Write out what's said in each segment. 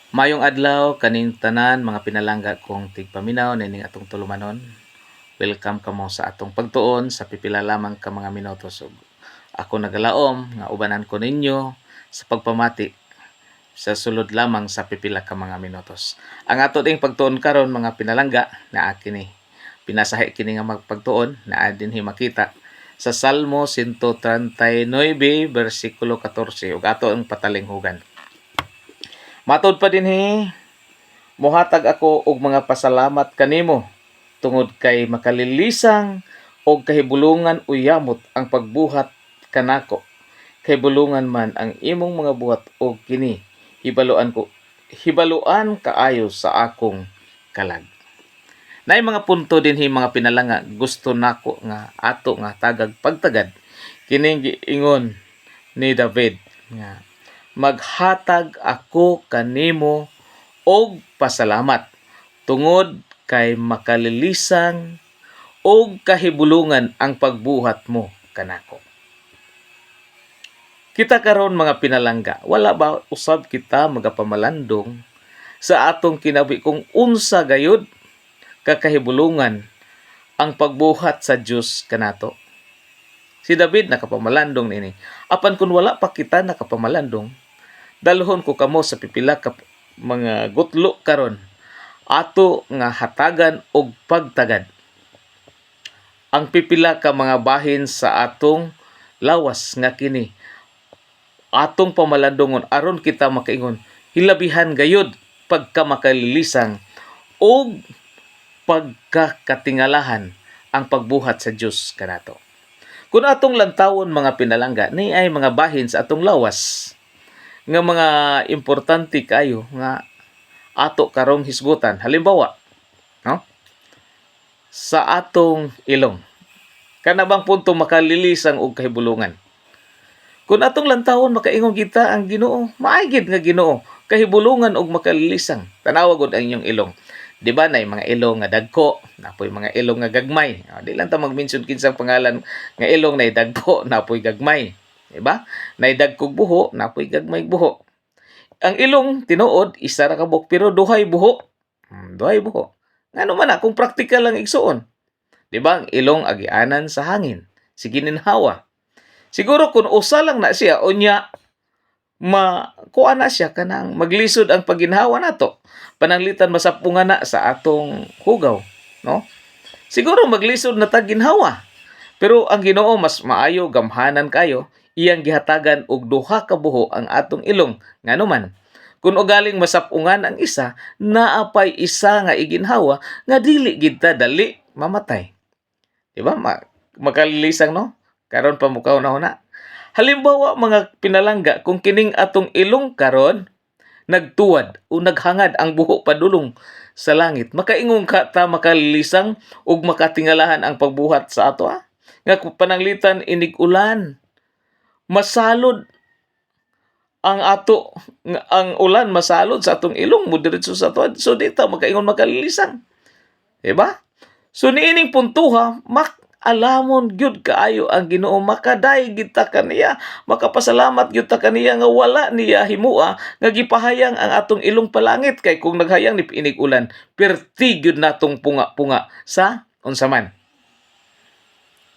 Mayong adlaw kaning tanan mga pinalangga kong tigpaminaw nining atong tulumanon. Welcome kamo sa atong pagtuon sa pipila lamang ka mga minutos. Ug ako nagalaom nga ubanan ko ninyo sa pagpamati sa sulod lamang sa pipila ka mga minutos. Ang ato ding pagtuon karon mga pinalangga na kini. Pinasahi kini nga magpagtuon na dinhi makita sa Salmo 139 bersikulo 14 ug ato ang patalinghugan. Matod pa dinhi, mohatag ako og mga pasalamat kanimo tungod kay makalilisang og kahibulungan uyamot ang pagbuhat kanako. Kahibulungan man ang imong mga buhat og kini hibaluan kaayo sa akong kalag. Naay mga punto dinhi mga pinalanga gusto nako nga ato nga tagag pagtagad kining giingon ni David nga maghatag ako kanimo og pasalamat tungod kay makalilisang og kahibulungan ang pagbuhat mo kanako. Kita karon mga pinalangga, wala ba usab kita magapamalandong sa atong kinabi kung unsa gayud kakahibulungan ang pagbuhat sa Dios kanato? Si David nakapamalandong nini. Apan kun wala pa kita nakapamalandong, dalhon ko kamo sa pipila ka mga gutlo karon ato nga hatagan og pagtagad ang pipila ka mga bahin sa atong lawas nga kini atong pamalandongon aron kita makaingon hilabihan gayud pagka makalilisang og pagkakatingalahan ang pagbuhat sa Dios kanato. Kung atong lantawon mga pinalangga ni ay mga bahin sa atong lawas nga mga importante kayo nga ato karong hisgutan. Halimbawa, no? Sa atong ilong. Kana bang punto makalilisang og kahibulungan? Kung atong lantawon makaingon kita ang Ginoo, maaygid nga Ginoo, kahibulungan og makalilisang. Tanawa gud ang inyong ilong. Di ba nay mga ilong nga dagko, napoy mga ilong nga gagmay. Di lang ta mag-mention kinsang pangalan nga ilong nay dagko, napoy gagmay. Diba? Naidag kog buho, napoy gagmay buho. Ang ilong tinuod isa ra ka buhok pero duhay buho. Duhay buho. Ngano man kung praktikal lang igsuon. Diba? Ang ilong agianan sa hangin, si gininhawa. Siguro kung usa lang na siya unya kuha na siya kanang maglisod ang paginhawa nato. Pananglitan masapungan na sa atong hugaw, no? Siguro maglisod na ta ginhawa. Pero ang Ginoo mas maayo gamhanan kayo iyang gihatagan og duha ka buho ang atong ilong nganuman kun ugaling masapungan ang isa naapay isa nga iginhawa nga dili gid ta dali mamatay, di ba? Makalilisang no karon pa mukaw na huna. Halimbawa mga pinalangga kung kining atong ilong karon nagtuwad o naghangad ang buho padulong sa langit, makaingon ka ta makalilisang ug makatingalahan ang pagbuhat sa ato nga pananglitan inig ulan masalod ang ato ang ulan masalod sa atong ilong mo diretso sa ato so dita makaingon makalilisang, di ba? So niining puntuha alamon gyud kaayo ang Ginoo, makaday gid ta kaniya, makapasalamat gyud ta kaniya nga wala niya himua nga gipahayang ang atong ilong palangit kay kung naghayang ni inig ulan perti gyud natong punga-punga sa unsa man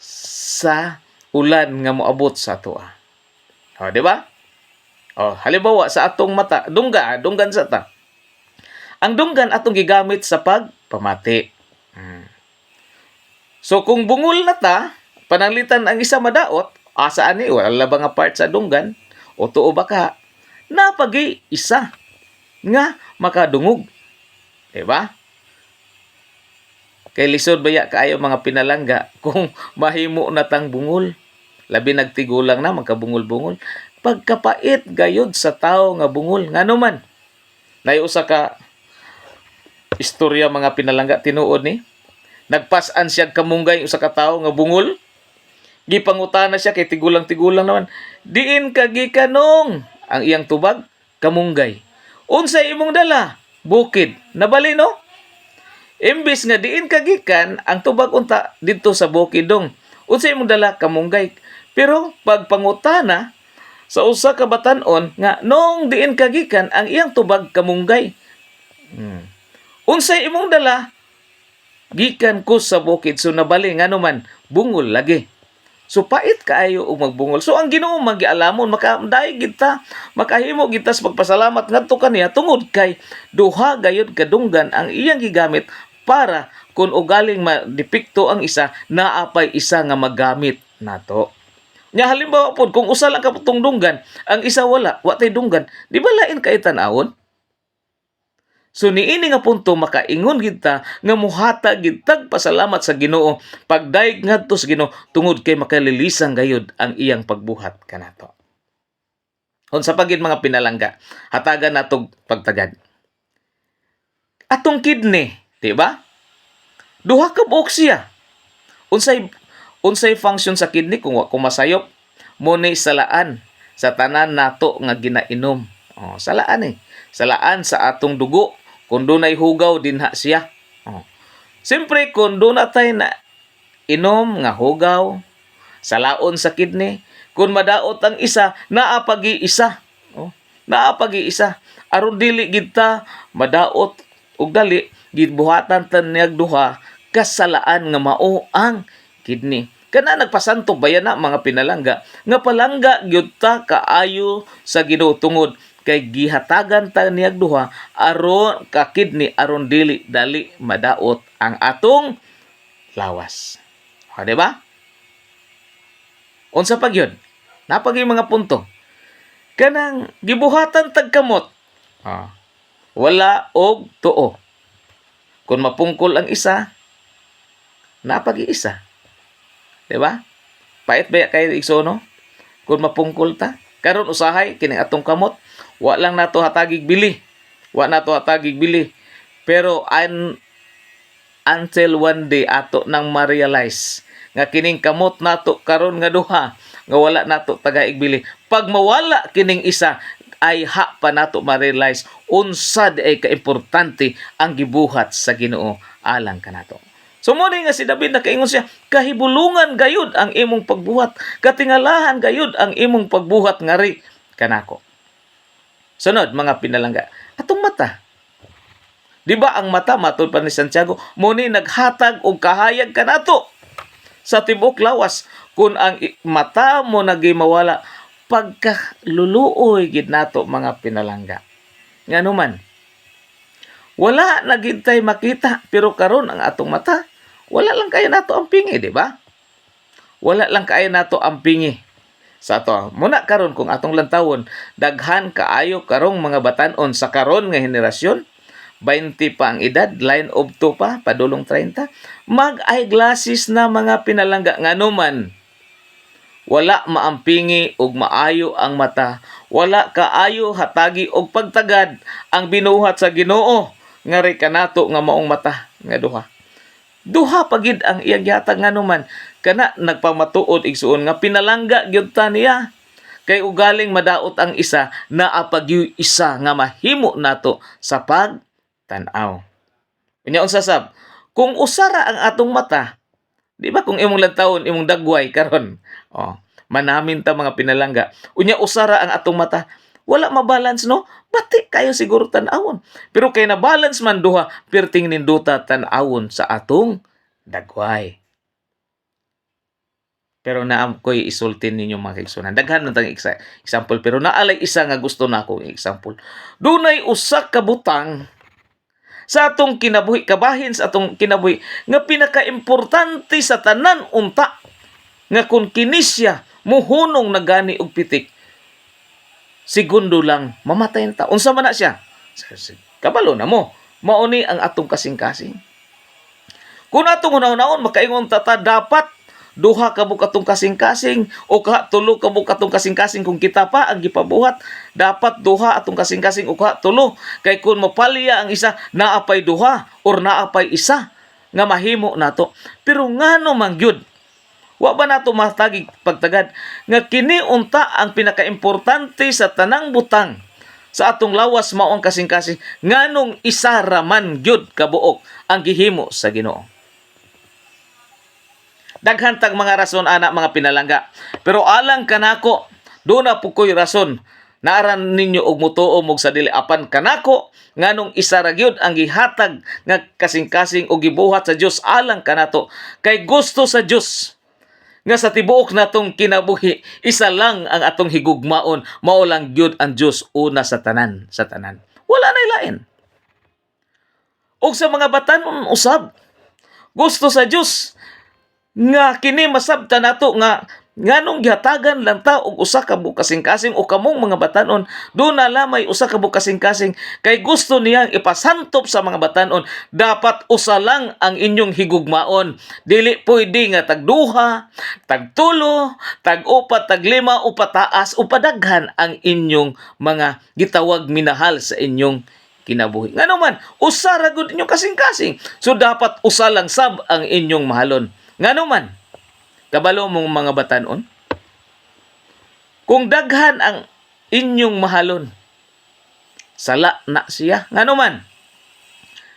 sa ulan nga moabot sa ato. O, di ba? O, halimbawa sa atong mata, dunggan sa ta. Ang dunggan atong gigamit sa pagpamati. So kung bungol na ta, pananglitan ang isa madaot, asa ani wala ba nga part sa dunggan o tuo ba ka? Napagi isa nga makadungog. Di ba? Kay lisod baya kaayo mga pinalangga kung mahimo na tang bungol. Labi nagtigulang na magkabungol-bungol. Pagkapait gayod sa tao nga bungol. Ngano man? Nay usa ka istorya mga pinalangga tinuod ni. Nagpasan siya kamunggay usa ka tawo nga bungol. Gipangutana siya kay tigulang-tigulang naman. Diin ka gikanong ang iyang tubag kamunggay. Unsay imong dala? Bukid. Nabali no? Imbis nga diin kagikan ang tubag unta dito sa bukidong. Unsay imong dala kamunggay. Pero pag pangutana sa usa ka batan-on nga noong diin kagikan ang iyang tubag kamunggay. Unsay imong dala? Gikan ko sa bukid, so nabali nga naman bungol lagi. So pait kaayo og magbungol. So ang Ginoo magialamon makadaig kita, makahimo kita sa pagpasalamat ngadto kaniya tungod kay duha gayud kadunggan ang iyang gigamit para kung ugaling madepekto ang isa, naapay isa nga magamit nato. Nya halimbawa pod kung usa lang ka dunggan, ang isa wala, wa tay dunggan, di ba lain kay tan-awon? So niini nga punto makaingon kita nga muhatag gid tag pasalamat sa Ginoo pagdaig ngadto sa Ginoo tungod kay makalilisang gayud ang iyang pagbuhat kanato. Unsa pa gid mga pinalangga, hatagan natog pagtagad. Atong kidney, di ba? Duha ka buok siya. Unsay function sa kidney kung wa ko masayop? Mo ni salaan sa tanan nato nga ginainom. Salaan Salaan sa atong dugo. Kung dunay hugaw dinha siya. Siyempre kung doon natay na inom nga hugaw, salaon sa kidney, kung madaot ang isa, naapag-iisa. Naapag-iisa. Aron dili gid ta madaot og dali, gidbuhatan ta niyag duha kasalaan nga mao ang kidney. Kana nagpasanto bayan na mga pinalangga nga palangga gyud ta kaayo sa Ginoo tungod kay gihatagan ta niyag duha aron ka kidney aron dili dali madaot ang atong lawas. Di ba? Unsa pa gyud? Napagi mga punto. Kanang gibuhatan tag kamot. Wala og tuo. Kung mapungkol ang isa, napag-iisa. Di ba? Pait ba kay igsono? Kung mapungkol ta, karon usahay kining atong kamot, wa lang nato hatagig bili. Pero until one day ato nang ma-realize nga kining kamot nato karon nga duha nga wala nato tagaig bili. Pag mawala kining isa ay pa nato ma-realize unsad ay kaimportante ang gibuhat sa Ginoo alang kanato. So mo nga si David nakaingon siya, kahibulungan gayud ang imong pagbuhat, katingalahan gayud ang imong pagbuhat ngari kanako. Sunod mga pinalangga, atong mata. Di ba ang mata matud pa ni Santiago, mo ni naghatag og kahayag kanato sa tibuok lawas. Kung ang mata mo nagimawala, pagkaluluoy gid nato mga pinalangga. Nganuman, wala na gid tay makita, pero karon ang atong mata, wala lang kayo nato ang pingi, di ba? Wala lang kayo nato ang pingi. Sa ato, muna karon kung atong lantawon, daghan kaayo karong mga batan-on sa karon nga henerasyon, 20 pa ang edad, line of 2 pa, padulong 30, mag-eyeglasses na mga pinalangga nganuman. Wala maampingi og maayo ang mata, wala kaayo hatagi og pagtagad ang binuhat sa Ginoo ngari kanato nga maong mata nga duha. Duha pagid ang iyang gihatag nganuman, kana nagpamatuod igsuon nga pinalangga gyud ta niya. Kay ugaling madaot ang isa, naapag isa nga mahimo nato sa pagtan-aw. Unya unsa sab? Kung usara ang atong mata, di ba kung imong lantawon imong dagway karon, manamin ta mga pinalangga. Unya usara ang atong mata, wala mabalance no? Bati kayo siguro tan-awon. Pero kay na balance man duha, perting ninduta tan-awon sa atong dagway. Pero naam ko'y isultin ninyo mga kaigsunan. Daghan man tang example, pero naalay isa nga gusto nako example. Dunay usa ka butang sa atong kinabuhi, kabahin sa atong kinabuhi nga pinakaimportante sa tanan unta nga kung kinisya muhunong na gani og pitik, segundo lang mamatay ta. Unsa man na siya? Kabalo na mo. Mauni ang atong kasing-kasing. Kung atong unahon makaingon ta dapat duha ka bukatong kasing-kasing o tulo ka bukatong kasing-kasing kung kita pa ang gipabuhat, dapat duha atong kasing-kasing o tulo. Kay kung mapalya ang isa, naapay duha or naapay isa nga mahimo nato. Pero ngano man gyud, wa ba nato matagig pagtagad nga kini unta ang pinakaimportante sa tanang butang sa atong lawas mao ang kasing-kasing, nganong isa raman gyud kabuok ang gihimo sa Ginoo. Daghan tag mga rason ana mga pinalangga. Pero alang kanako, Do na po ko'y rason naaran ninyo og mutuo og sa dili apan kanako nganong isa ra gyud ang gihatag nga kasing-kasing og gibuhat sa Dios alang kanato kay gusto sa Dios nga sa tibuok natong kinabuhi isa lang ang atong higugmaon mao lang gyud ang Dios una sa tanan wala nay lain. Og sa mga batan-on usab gusto sa Dios nga kini masabtan nato nga nganong gihatagan lang ta og usa ka kasing-kasing o kamong mga batan-on do na lamay usa ka kasing-kasing kay gusto niyang ipasantop sa mga batan-on dapat usa lang ang inyong higugmaon dili pwede nga tagduha, tagtulo, tag-upat, taglima o pataas o padaghan ang inyong mga gitawag minahal sa inyong kinabuhi. Ngano man usa ra gud inyong kasing-kasing so dapat usa lang sab ang inyong mahalon. Ngano man kabalo mong mga batan-on, kung daghan ang inyong mahalon, sala na siya. Ngano man,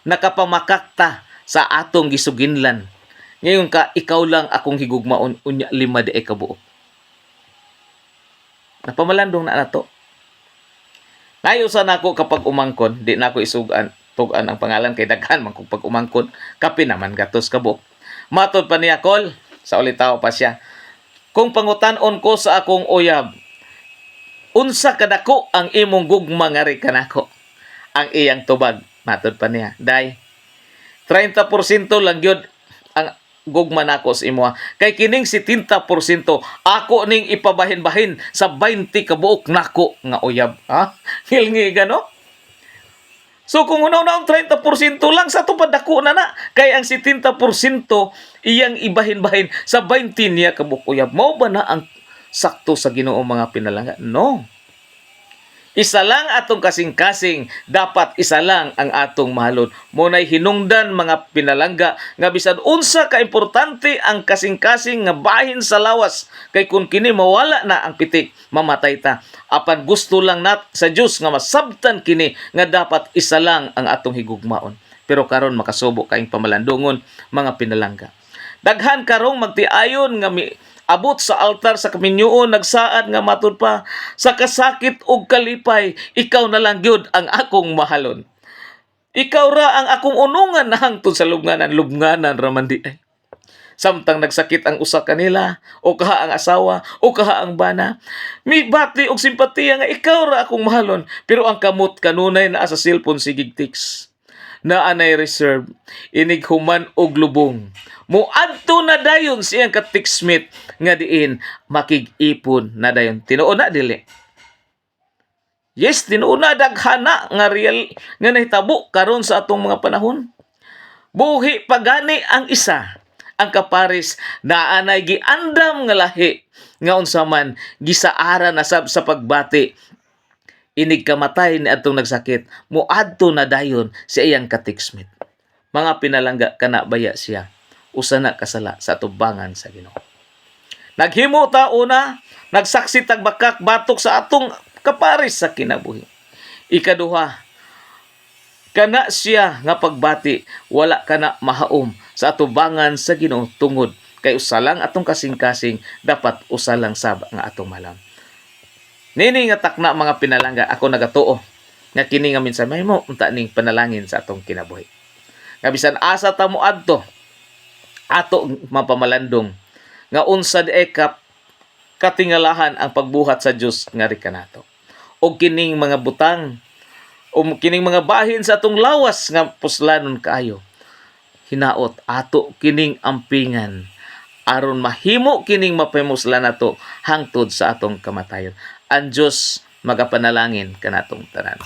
nakapamakakta sa atong gisuginlan. Ngayon ka, ikaw lang akong higugmaon, unya 5 di ay kabuo. Napamalandong na nato. Nayusan ako kapag umangkon, di na ako isugan, tugan ang pangalan kay daghan man kung pag umangkon, kapi naman gatos kabuok. Matod pa niya, Kol, sa ulitaw pa siya. Kung pangutan-on ko sa akong uyab, unsa kadako ang imong gugma nga kanako? Ang iyang tubag, matod pa niya. Day, 30% lang gyud ang gugma nako sa imo. Kay kining 70% ako ning ipabahin-bahin sa 20 kabuok nako nga uyab. Ha? Hilngi gano? So kung unaw-unaw 30% lang sa tupad dako na kay ang 70% iyang ibahin-bahin sa 20 niya kabukuyab. Mao ba na ang sakto sa Ginoo mga pinalangga? No. Isa lang atong kasing-kasing, dapat isa lang ang atong mahalon. Munay hinungdan mga pinalangga nga bisan unsa ka importante ang kasing-kasing nga bahin sa lawas kay kung kini mawala na ang pitik, mamatay ta. Apan gusto lang nat sa Dios nga masabtan kini nga dapat isa lang ang atong higugmaon. Pero karon makasubo kaing pamalandungon mga pinalangga. Daghan karong magtiayon nga abot sa altar sa kaminyoon nagsaad nga matud pa sa kasakit ug kalipay ikaw na lang gyud ang akong mahalon. Ikaw ra ang akong unungan na hangtod sa lubnganan raman di ay. Samtang nagsakit ang usa kanila o kaha ang asawa o kaha ang bana, mibati og simpatiya nga ikaw ra akong mahalon pero ang kamot kanunay naa sa cellphone sigig text. Naanay reserve inig human og lubong. Muadto na dayon siyang ka-textmate nga diin makig-ipon na dayon. Tinuod na dili. Yes, tinuod na daghana nga real nga nahitabo karon sa atong mga panahon. Buhi pagani ang isa, ang kapares naanay giandam nga lahi nga unsa man gisaara na sab sa pagbati. Inig kamatay ni atong nagsakit, muadto na dayon sa iyang ka-textmate. Mga pinalangga kana baya siya. Usa na kasala sa tubangan sa Ginoo. Naghimo ta una, nagsaksi tagbakak batok sa atong kapares sa kinabuhi. Ikaduha, kana siya nga pagbati wala kana mahaom sa atubangan sa Ginoo tungod kay usa lang atong kasing-kasing dapat usa lang sab nga atong malam. Nini nga takna mga pinalangga ako nagatuo nga kini nga minsan mahimo unta ning panalangin sa atong kinabuhi. Nga bisan asa ta moadto ato mapamalandong nga unsa di katingalahan ang pagbuhat sa Dios nga kanato. O kining mga butang o kining mga bahin sa atong lawas nga puslanon kaayo. Hinaot ato kining ampingan aron mahimo kining mapamuslan nato hangtod sa atong kamatayon. Ang Dios magapanalangin kanatong tanan.